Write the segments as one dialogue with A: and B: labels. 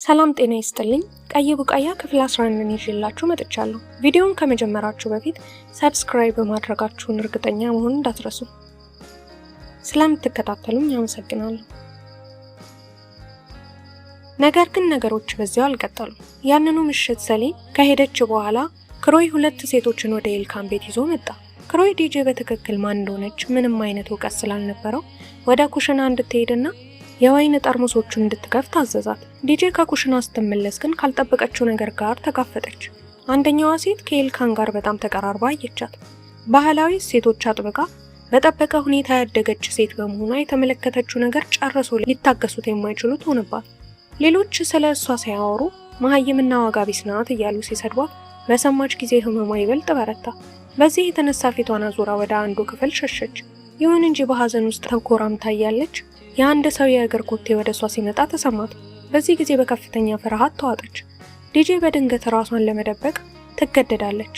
A: ሰላም ጤና ይስጥልኝ። ቀይ ቡቃያ ክፍል 11ን ይዤላችሁ መጥቻለሁ። ቪዲዮውን ከመጀመራችሁ በፊት ሰብስክራይብ በማድረጋችሁን እርግጠኛ መሆን እንዳትረሱ። ስለምትከታተሉኝ አመሰግናለሁ። ነገር ግን ነገሮች በዚያው አልቀጠሉም። ያንኑ ምሽት ሰሌን ከሄደች በኋላ ክሮይ ሁለት ሴቶችን ወደ ኤልካን ቤት ይዞ መጣ። ክሮይ ዲጄ በትክክል ማን እንደሆነች ምንም አይነት እውቀት ስላልነበረው ወደ ኩሽና እንድትሄድና የወይን ጠርሙሶቹን እንድትከፍት አዘዛት። ዲጄ ከኩሽና ስትመለስ ግን ካልጠበቀችው ነገር ጋር ተጋፈጠች። አንደኛዋ ሴት ከኤልካን ጋር በጣም ተቀራርባ አየቻት። ባህላዊ ሴቶች አጥብቃ በጠበቀ ሁኔታ ያደገች ሴት በመሆኗ የተመለከተችው ነገር ጨርሶ ሊታገሱት የማይችሉት ሆነባት። ሌሎች ስለ እሷ ሳያወሩ መሀይምና ዋጋ ቢስ ናት እያሉ ሲሰድቧት በሰማች ጊዜ ህመሟ ይበልጥ በረታ። በዚህ የተነሳ ፊቷን አዙራ ወደ አንዱ ክፍል ሸሸች። ይሁን እንጂ በሐዘን ውስጥ ተኮራምታ እያለች የአንድ ሰው የእግር ኮቴ ወደ እሷ ሲመጣ ተሰማት። በዚህ ጊዜ በከፍተኛ ፍርሃት ተዋጠች። ዲጄ በድንገት ራሷን ለመደበቅ ትገደዳለች።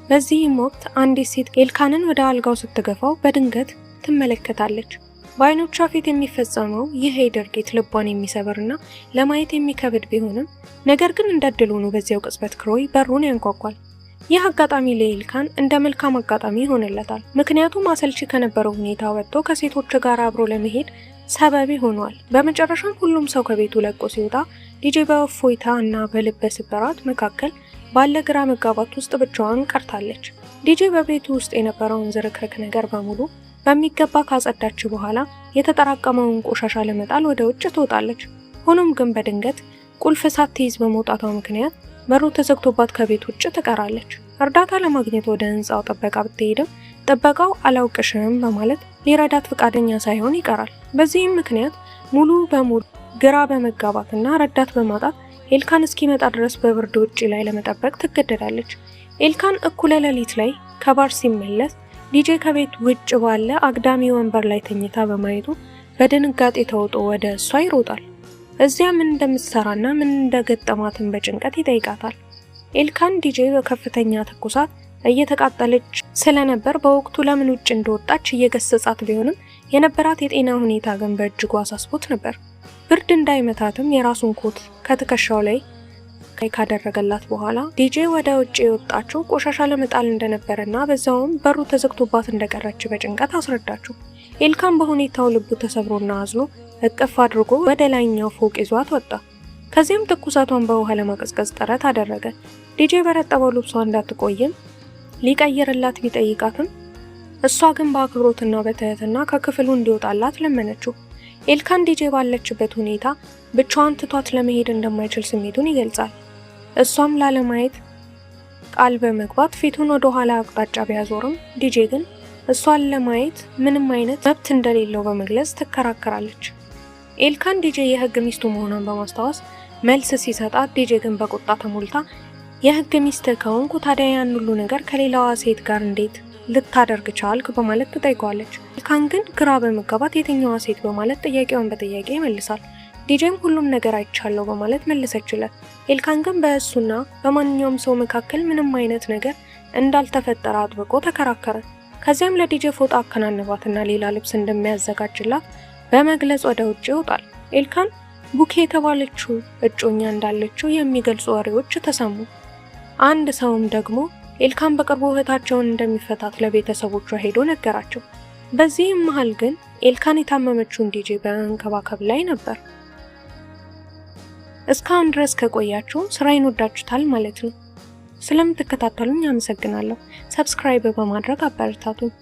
A: በዚህም ወቅት አንዲት ሴት ኤልካንን ወደ አልጋው ስትገፋው በድንገት ትመለከታለች። በአይኖቿ ፊት የሚፈጸመው ይህ ድርጊት ልቧን የሚሰብርና ለማየት የሚከብድ ቢሆንም ነገር ግን እንዳደሉ ነው በዚያው ቅጽበት ክሮይ በሩን ያንኳኳል። ይህ አጋጣሚ ለኤልካን እንደ መልካም አጋጣሚ ይሆንለታል። ምክንያቱም አሰልቺ ከነበረው ሁኔታ ወጥቶ ከሴቶች ጋር አብሮ ለመሄድ ሰበብ ሆኗል። በመጨረሻም ሁሉም ሰው ከቤቱ ለቆ ሲወጣ ዲጄ በእፎይታ እና በልበ ስብራት መካከል ባለ ግራ መጋባት ውስጥ ብቻዋን ቀርታለች። ዲጄ በቤቱ ውስጥ የነበረውን ዝርክርክ ነገር በሙሉ በሚገባ ካጸዳች በኋላ የተጠራቀመውን ቆሻሻ ለመጣል ወደ ውጭ ትወጣለች። ሆኖም ግን በድንገት ቁልፍ ሳትይዝ በመውጣቷ ምክንያት በሩ ተዘግቶባት ከቤት ውጭ ትቀራለች። እርዳታ ለማግኘት ወደ ህንጻው ጥበቃ ብትሄድም ጥበቃው አላውቅሽም በማለት ሊረዳት ፈቃደኛ ሳይሆን ይቀራል። በዚህም ምክንያት ሙሉ በሙሉ ግራ በመጋባትና ረዳት በማጣት ኤልካን እስኪመጣ ድረስ በብርድ ውጪ ላይ ለመጠበቅ ትገደዳለች። ኤልካን እኩለ ሌሊት ላይ ከባር ሲመለስ ዲጄ ከቤት ውጭ ባለ አግዳሚ ወንበር ላይ ተኝታ በማየቱ በድንጋጤ ተውጦ ወደ እሷ ይሮጣል። እዚያ ምን እንደምትሰራና ምን እንደገጠማትን በጭንቀት ይጠይቃታል። ኤልካን ዲጄ በከፍተኛ ትኩሳት እየተቃጠለች ስለነበር በወቅቱ ለምን ውጭ እንደወጣች እየገሰጻት ቢሆንም የነበራት የጤና ሁኔታ ግን በእጅጉ አሳስቦት ነበር። ብርድ እንዳይመታትም የራሱን ኮት ከትከሻው ላይ ካደረገላት በኋላ ዲጄ ወደ ውጭ የወጣችው ቆሻሻ ለመጣል እንደነበረና በዛውም በሩ ተዘግቶባት እንደቀረች በጭንቀት አስረዳችው። ኤልካን በሁኔታው ልቡ ተሰብሮና አዝኖ እቅፍ አድርጎ ወደ ላይኛው ፎቅ ይዟት ወጣ። ከዚያም ትኩሳቷን በውሃ ለማቀዝቀዝ ጥረት አደረገ። ዲጄ በረጠበው ልብሷ እንዳትቆይም ሊቀይርላት ቢጠይቃትም እሷ ግን በአክብሮትና በትህትና ከክፍሉ እንዲወጣላት ለመነችው። ኤልካን ዲጄ ባለችበት ሁኔታ ብቻዋን ትቷት ለመሄድ እንደማይችል ስሜቱን ይገልጻል። እሷም ላለማየት ቃል በመግባት ፊቱን ወደ ኋላ አቅጣጫ ቢያዞርም ዲጄ ግን እሷን ለማየት ምንም አይነት መብት እንደሌለው በመግለጽ ትከራከራለች። ኤልካን ዲጄ የህግ ሚስቱ መሆኗን በማስታወስ መልስ ሲሰጣት ዲጄ ግን በቁጣ ተሞልታ የህግ ሚስት ከሆንኩ ታዲያ ያን ሁሉ ነገር ከሌላዋ ሴት ጋር እንዴት ልታደርግ ቻልክ በማለት ትጠይቀዋለች። ኤልካን ግን ግራ በመጋባት የትኛዋ ሴት በማለት ጥያቄውን በጥያቄ ይመልሳል። ዲጄም ሁሉም ነገር አይቻለው በማለት መለሰችለት። ኤልካን ግን በእሱና በማንኛውም ሰው መካከል ምንም አይነት ነገር እንዳልተፈጠረ አጥብቆ ተከራከረ። ከዚያም ለዲጄ ፎጣ አከናነባትና ሌላ ልብስ እንደሚያዘጋጅላት በመግለጽ ወደ ውጭ ይወጣል። ኤልካን ቡኬ የተባለችው እጮኛ እንዳለችው የሚገልጹ ወሬዎች ተሰሙ። አንድ ሰውም ደግሞ ኤልካን በቅርቡ እህታቸውን እንደሚፈታት ለቤተሰቦቿ ሄዶ ነገራቸው። በዚህም መሃል ግን ኤልካን የታመመችውን ዲጄ በመንከባከብ ላይ ነበር። እስካሁን ድረስ ከቆያችሁ ስራዬን ወዳችሁታል ማለት ነው። ስለምትከታተሉኝ አመሰግናለሁ። ሰብስክራይብ በማድረግ አበረታቱኝ።